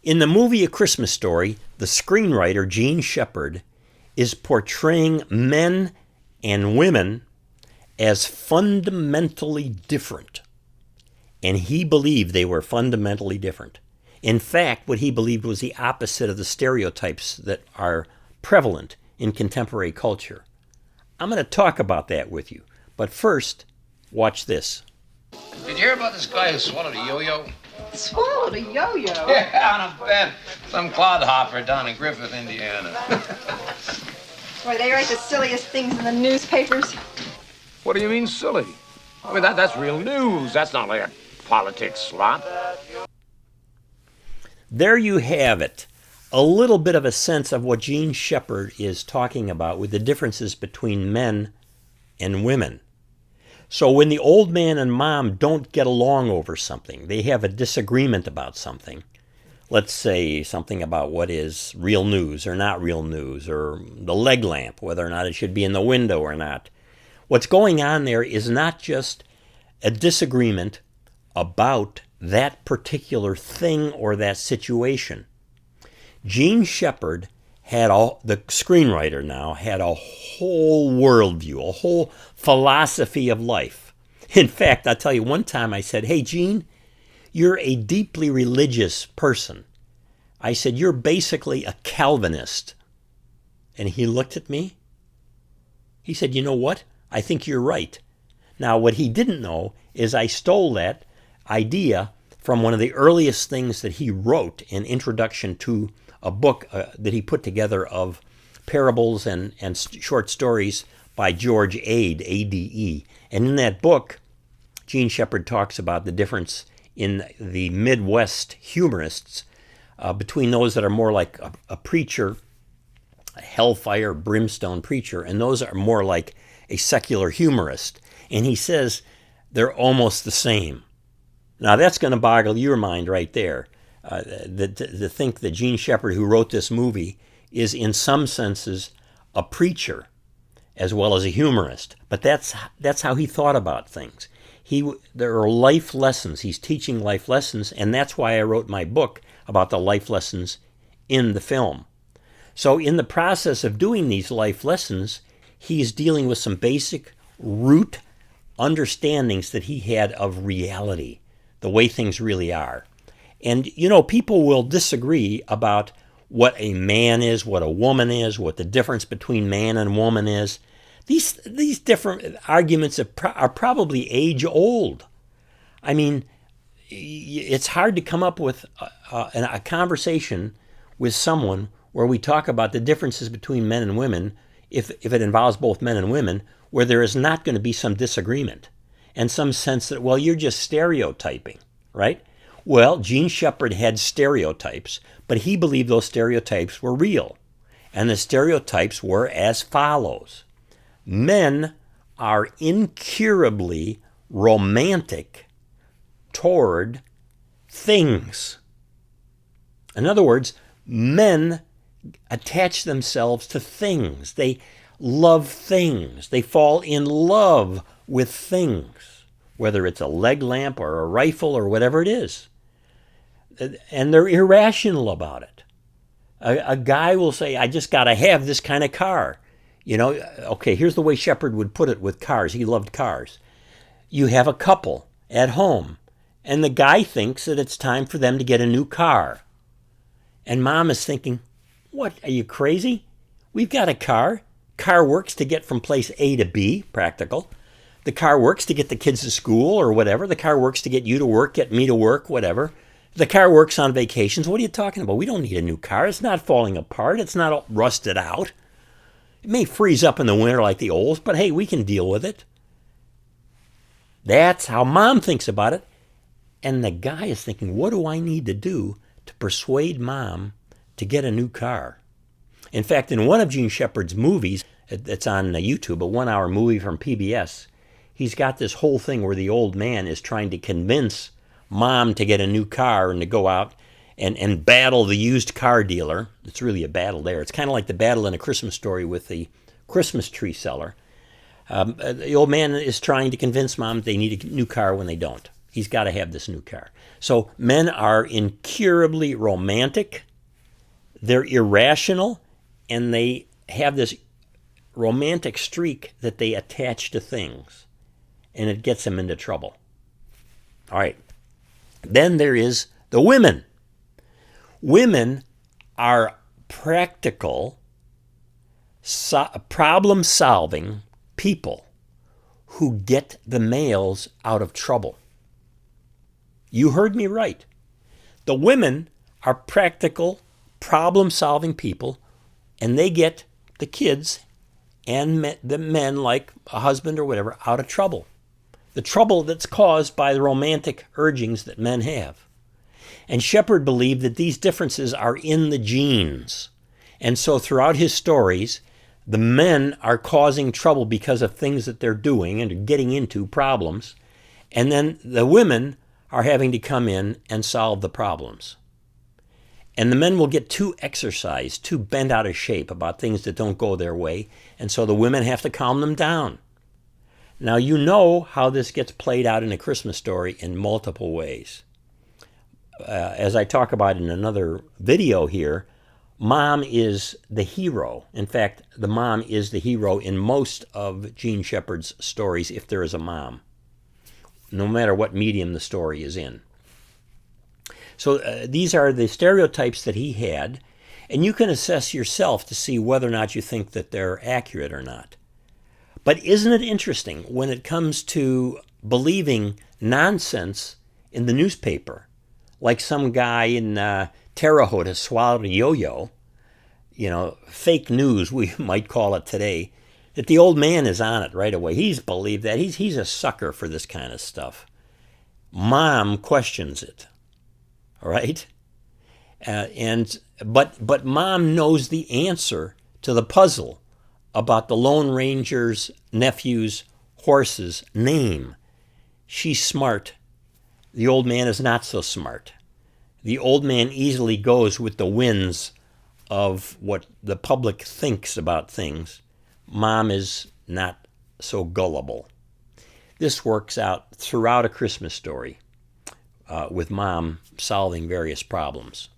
In the movie A Christmas Story, the screenwriter Jean Shepherd is portraying men and women as fundamentally different. And he believed they were fundamentally different. In fact, what he believed was the opposite of the stereotypes that are prevalent in contemporary culture. I'm going to talk about that with you. But first, watch this. Did you hear about this guy who swallowed a yo-yo? Swallowed a yo-yo? Yeah, on a bed. Some clodhopper down in Griffith, Indiana. Boy, they write the silliest things in the newspapers. What do you mean silly? I mean, that's real news. That's not like a politics slot. There you have it. A little bit of a sense of what Jean Shepherd is talking about with the differences between men and women. So when the old man and mom don't get along over something, they have a disagreement about something, let's say something about what is real news or not real news, or the leg lamp, whether or not it should be in the window or not. What's going on there is not just a disagreement about that particular thing or that situation. Jean Shepherd the screenwriter now, had a whole worldview, a whole philosophy of life. In fact, I'll tell you, one time I said, "Hey, Jean, you're a deeply religious person." I said, "You're basically a Calvinist." And he looked at me. He said, "You know what? I think you're right." Now, what he didn't know is I stole that idea from one of the earliest things that he wrote in introduction to a book that he put together of parables and short stories by George Ade, A-D-E. And in that book, Jean Shepherd talks about the difference in the Midwest humorists between those that are more like a preacher, a hellfire, brimstone preacher, and those are more like a secular humorist. And he says they're almost the same. Now that's going to boggle your mind right there. To think that Jean Shepherd, who wrote this movie, is in some senses a preacher as well as a humorist. But that's how he thought about things. There are life lessons. He's teaching life lessons, and that's why I wrote my book about the life lessons in the film. So in the process of doing these life lessons, he's dealing with some basic root understandings that he had of reality, the way things really are. And, people will disagree about what a man is, what a woman is, what the difference between man and woman is. These different arguments are probably age old. I mean, it's hard to come up with a conversation with someone where we talk about the differences between men and women, if it involves both men and women, where there is not going to be some disagreement and some sense that, well, you're just stereotyping, right? Well, Jean Shepherd had stereotypes, but he believed those stereotypes were real. And the stereotypes were as follows. Men are incurably romantic toward things. In other words, men attach themselves to things. They love things. They fall in love with things, whether it's a leg lamp or a rifle or whatever it is. And they're irrational about it. A guy will say, "I just got to have this kind of car." Okay, here's the way Shepherd would put it with cars. He loved cars. You have a couple at home, and the guy thinks that it's time for them to get a new car. And mom is thinking, "What, are you crazy? We've got a car. Car works to get from place A to B, practical. The car works to get the kids to school or whatever. The car works to get you to work, get me to work, whatever. The car works on vacations. What are you talking about? We don't need a new car. It's not falling apart. It's not all rusted out. It may freeze up in the winter like the olds, but hey, we can deal with it." That's how mom thinks about it. And the guy is thinking, what do I need to do to persuade mom to get a new car? In fact, in one of Jean Shepherd's movies, it's on YouTube, a 1-hour movie from PBS, he's got this whole thing where the old man is trying to convince mom to get a new car and to go out and battle the used car dealer. It's really a battle there. It's kind of like the battle in A Christmas Story with the Christmas tree seller. The old man is trying to convince mom they need a new car when they don't. He's got to have this new car. So men are incurably romantic. They're irrational, and they have this romantic streak that they attach to things, and it gets them into trouble. All right. Then there is the women. Women are practical, problem-solving people who get the males out of trouble. You heard me right. The women are practical, problem-solving people, and they get the kids and the men, like a husband or whatever, out of trouble. The trouble that's caused by the romantic urgings that men have. And Shepherd believed that these differences are in the genes. And so throughout his stories, the men are causing trouble because of things that they're doing and getting into problems. And then the women are having to come in and solve the problems. And the men will get too exercised, too bent out of shape about things that don't go their way. And so the women have to calm them down. Now, you know how this gets played out in A Christmas Story in multiple ways. As I talk about in another video here, mom is the hero. In fact, the mom is the hero in most of Jean Shepherd's stories, if there is a mom, no matter what medium the story is in. So these are the stereotypes that he had, and you can assess yourself to see whether or not you think that they're accurate or not. But isn't it interesting when it comes to believing nonsense in the newspaper, like some guy in Terre Haute has swallowed a yo-yo, fake news we might call it today, that the old man is on it right away. He's believed that. He's a sucker for this kind of stuff. Mom questions it. All right? But mom knows the answer to the puzzle about the Lone Ranger's nephew's horse's name. She's smart. The old man is not so smart. The old man easily goes with the winds of what the public thinks about things. Mom is not so gullible. This works out throughout A Christmas Story, with mom solving various problems.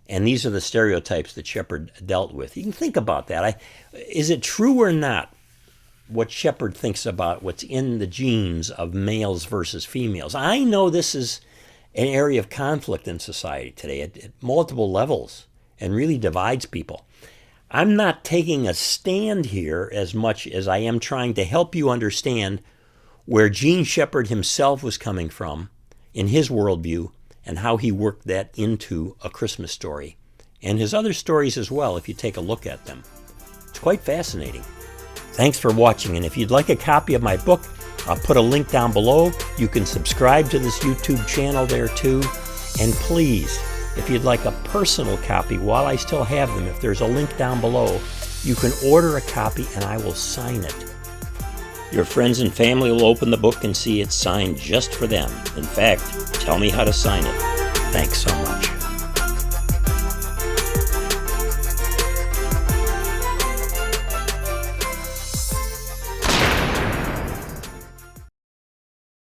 And these are the stereotypes that Shepherd dealt with. You can think about that. Is it true or not what Shepherd thinks about what's in the genes of males versus females? I know this is an area of conflict in society today at multiple levels and really divides people. I'm not taking a stand here as much as I am trying to help you understand where Jean Shepherd himself was coming from in his worldview and how he worked that into A Christmas Story. And his other stories as well, if you take a look at them. It's quite fascinating. Thanks for watching, and if you'd like a copy of my book, I'll put a link down below. You can subscribe to this YouTube channel there too. And please, if you'd like a personal copy while I still have them, if there's a link down below, you can order a copy and I will sign it. Your friends and family will open the book and see it's signed just for them. In fact, tell me how to sign it. Thanks so much.